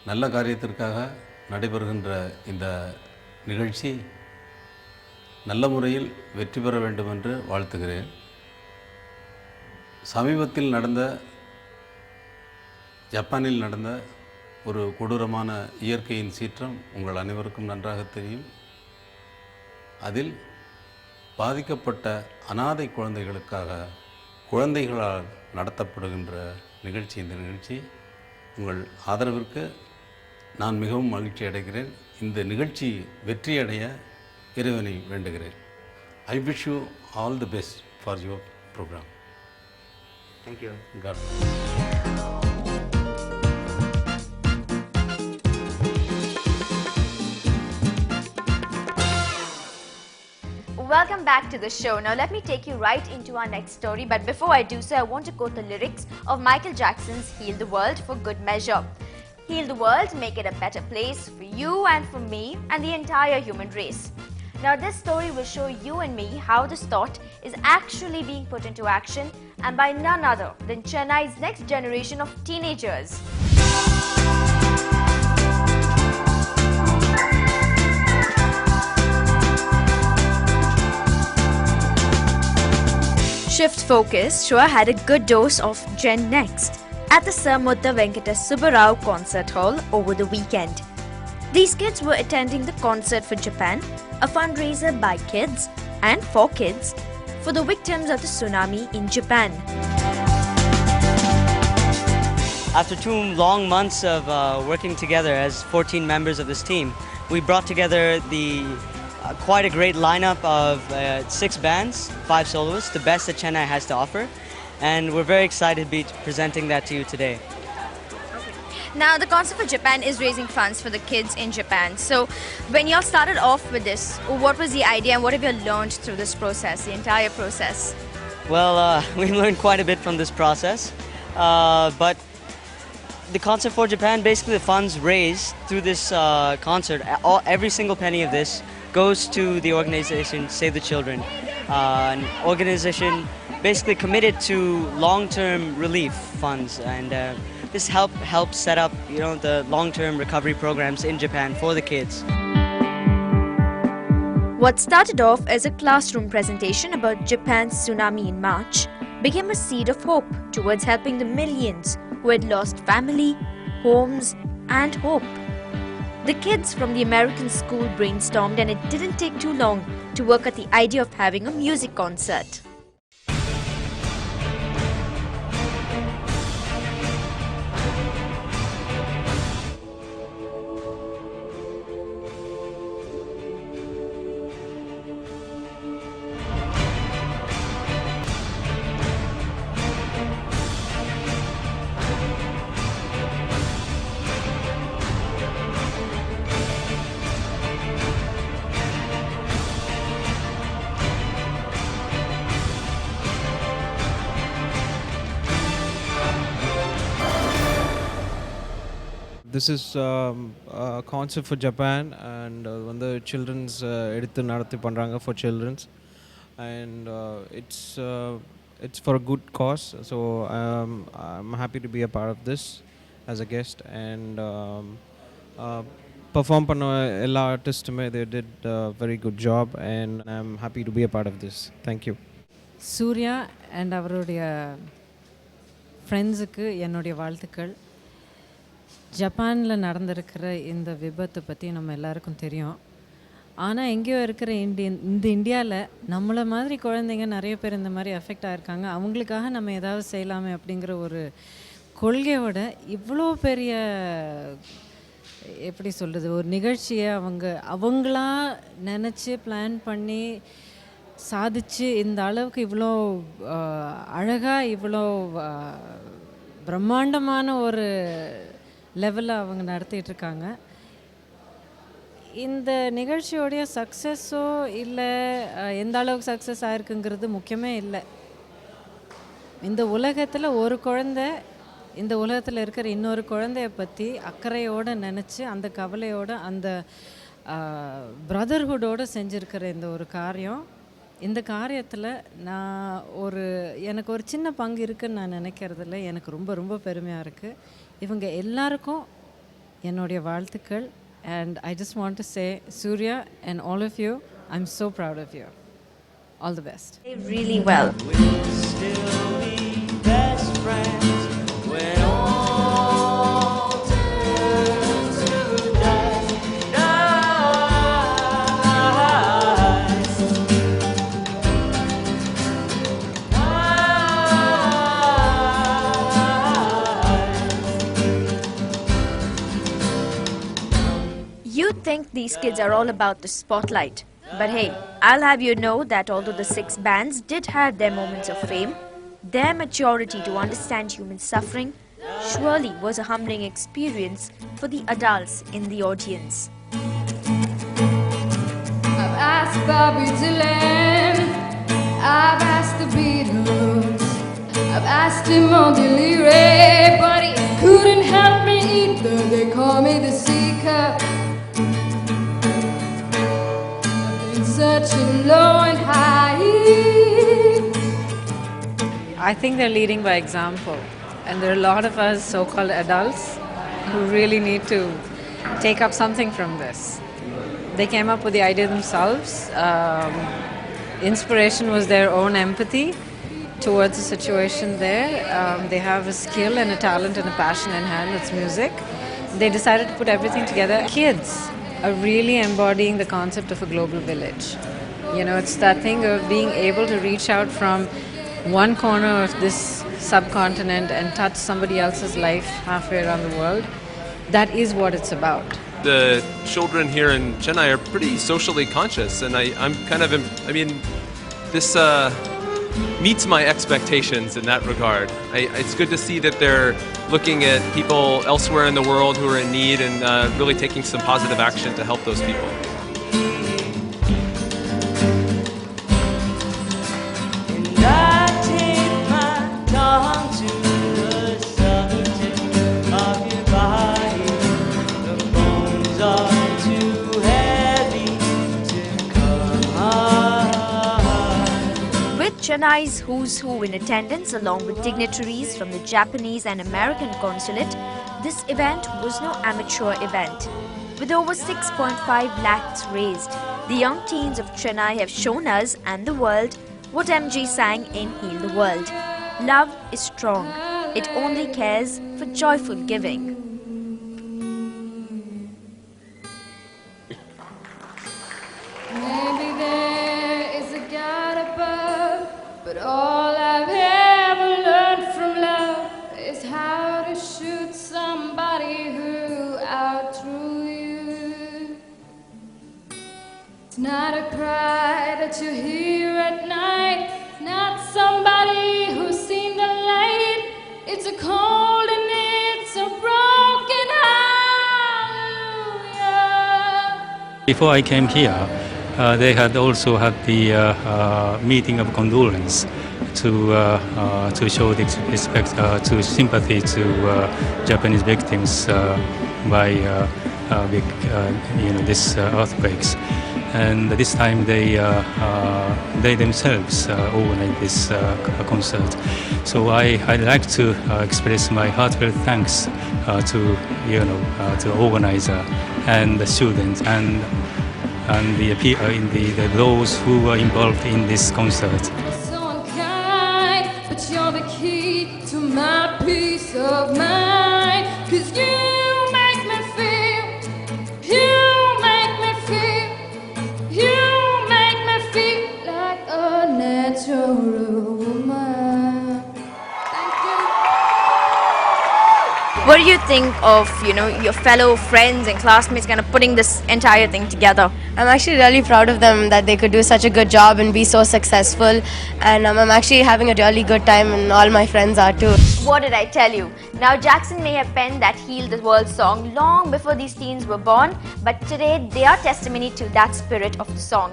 நல்ல காரியத்திற்காக நடைபெறுகின்ற இந்த நிகழ்ச்சி நல்ல முறையில் வெற்றி பெற வேண்டும் என்று வாழ்த்துகிறேன். சமீபத்தில் நடந்த ஜப்பானில் நடந்த ஒரு கொடூரமான இயற்கையின் சீற்றம் உங்கள் அனைவருக்கும் நன்றாக தெரியும். அதில் பாதிக்கப்பட்ட அனாதை குழந்தைகளுக்காக குழந்தைகளால் நடத்தப்படுகின்ற நிகழ்ச்சி இந்த நிகழ்ச்சி. உங்கள் ஆதரவிற்கு நான் மிகவும் மகிழ்ச்சி அடைகிறேன். இந்த நிகழ்ச்சி வெற்றியடைய இறைவனை வேண்டுகிறேன். I wish you all the best for your program. Thank you. God. Welcome back to the show. Now let me take you right into our next story, but before I do so, I want to quote the lyrics of Michael Jackson's Heal the World for Good Measure. Heal the world, make it a better place for you and for me and the entire human race. Now this story will show you and me how this thought is actually being put into action, and by none other than Chennai's next generation of teenagers. Shift Focus sure had a good dose of Gen Next at the Samutta Venkata Subbarao Concert Hall over the weekend. These kids were attending the Concert for Japan, a fundraiser by kids and for kids for the victims of the tsunami in Japan. After 2 long months of working together as 14 members of this team, we brought together quite a great lineup of 6 bands, 5 soloists, the best that Chennai has to offer, and we're very excited to be presenting that to you today. Now the Concert for Japan is raising funds for the kids in Japan. So when y'all started off with this, what was the idea and what have you learned through this process, the entire process? Well, we learned quite a bit from this process, but the Concert for Japan, basically the funds raised through this concert, every single penny of this goes to the organization Save the Children, an organization basically committed to long-term relief funds, and this helps set up the long-term recovery programs in Japan for the kids. What started off as a classroom presentation about Japan's tsunami in March became a seed of hope towards helping the millions who had lost family, homes and hope. The kids from the American school brainstormed, and it didn't take too long to work at the idea of having a music concert. This is a concert for Japan, and the children's edithu nadathi pandranga for children's, and it's for a good cause. So I'm happy to be a part of this as a guest, and perform panna ella artistume they did a very good job, and I'm happy to be a part of this. Thank you. Surya and அவருடைய ஃப்ரெண்ட்ஸுக்கு என்னுடைய வாழ்த்துக்கள். ஜப்பானில் நடந்திருக்கிற இந்த விபத்தை பற்றி நம்ம எல்லாருக்கும் தெரியும். ஆனால் எங்கேயோ இருக்கிற இந்தியாவில் நம்மளை மாதிரி குழந்தைங்க நிறைய பேர் இந்த மாதிரி அஃபெக்ட் ஆகிருக்காங்க. அவங்களுக்காக நம்ம ஏதாவது செய்யலாமே அப்படிங்கிற ஒரு கொள்கையோட இவ்வளோ பெரிய எப்படி சொல்கிறது ஒரு நிகழ்ச்சியை அவங்களா நினச்சி பிளான் பண்ணி சாதிச்சு இந்த அளவுக்கு இவ்வளோ அழகாக இவ்வளோ பிரம்மாண்டமான ஒரு லெவலில் அவங்க நடத்திட்டுருக்காங்க. இந்த நிகழ்ச்சியோடைய சக்ஸஸோ இல்லை எந்த அளவுக்கு சக்ஸஸ் ஆகிருக்குங்கிறது முக்கியமே இல்லை. இந்த உலகத்தில் ஒரு குழந்தை இந்த உலகத்தில் இருக்கிற இன்னொரு குழந்தைய பற்றி அக்கறையோடு நினச்சி அந்த கவலையோடு அந்த பிரதர்ஹுட்டோடு செஞ்சுருக்கிற இந்த ஒரு காரியம், இந்த காரியத்தில் நான் எனக்கு ஒரு சின்ன பங்கு இருக்குதுன்னு நான் நினைக்கிறதில்ல. எனக்கு ரொம்ப ரொம்ப பெருமையாக இருக்குது. இவங்க எல்லாருக்கும் என்னுடைய வாழ்த்துக்கள். And I just want to say, Surya and all of you, I'm so proud of you. All the best. Really well. You think these kids are all about the spotlight. But hey, I'll have you know that although the 6 bands did have their moments of fame, their maturity to understand human suffering surely was a humbling experience for the adults in the audience. I've asked Bobby Dylan, I've asked the Beatles, I've asked him on Delirium, but he couldn't help me either. They call me the seeker. Searching low and high. I think they're leading by example, and there are a lot of us so-called adults who really need to take up something from this. They came up with the idea themselves. Inspiration was their own empathy towards the situation there. They have a skill and a talent and a passion in hand, it's music. They decided to put everything together. Kids are really embodying the concept of a global village. You know, it's that thing of being able to reach out from one corner of this subcontinent and touch somebody else's life halfway around the world. That is what it's about. The children here in Chennai are pretty socially conscious, and I'm kind of, I mean, this meets my expectations in that regard. It's good to see that they're looking at people elsewhere in the world who are in need and really taking some positive action to help those people. Chennai's who's who in attendance, along with dignitaries from the Japanese and American consulate, this event was no amateur event. With over 6.5 lakhs raised, the young teens of Chennai have shown us and the world what MG sang in Heal the World. Love is strong. It only cares for joyful giving. Maybe there is a God above, but all I've ever learned from love is how to shoot somebody who outdrew you. It's not a cry that you hear at night, not somebody who's seen the light. It's a cold and it's a broken hallelujah. Before I came here, they had also had the meeting of condolence to show the respect, to sympathy to Japanese victims by this earthquakes. And this time they themselves organized this concert. So I'd like to express my heartfelt thanks to the organizer and the students and those who were involved in this concert. So unkind, but you're the key to my peace of mind. 'Cause you make me feel, you make me feel, you make me feel like a natural woman. Thank you. What do you think of, your fellow friends and classmates kind of putting this entire thing together? I'm actually really proud of them that they could do such a good job and be so successful, and I'm actually having a really good time and all my friends are too. What did I tell you? Now Jackson may have penned that Heal the World song long before these teens were born, but today they are testimony to that spirit of the song.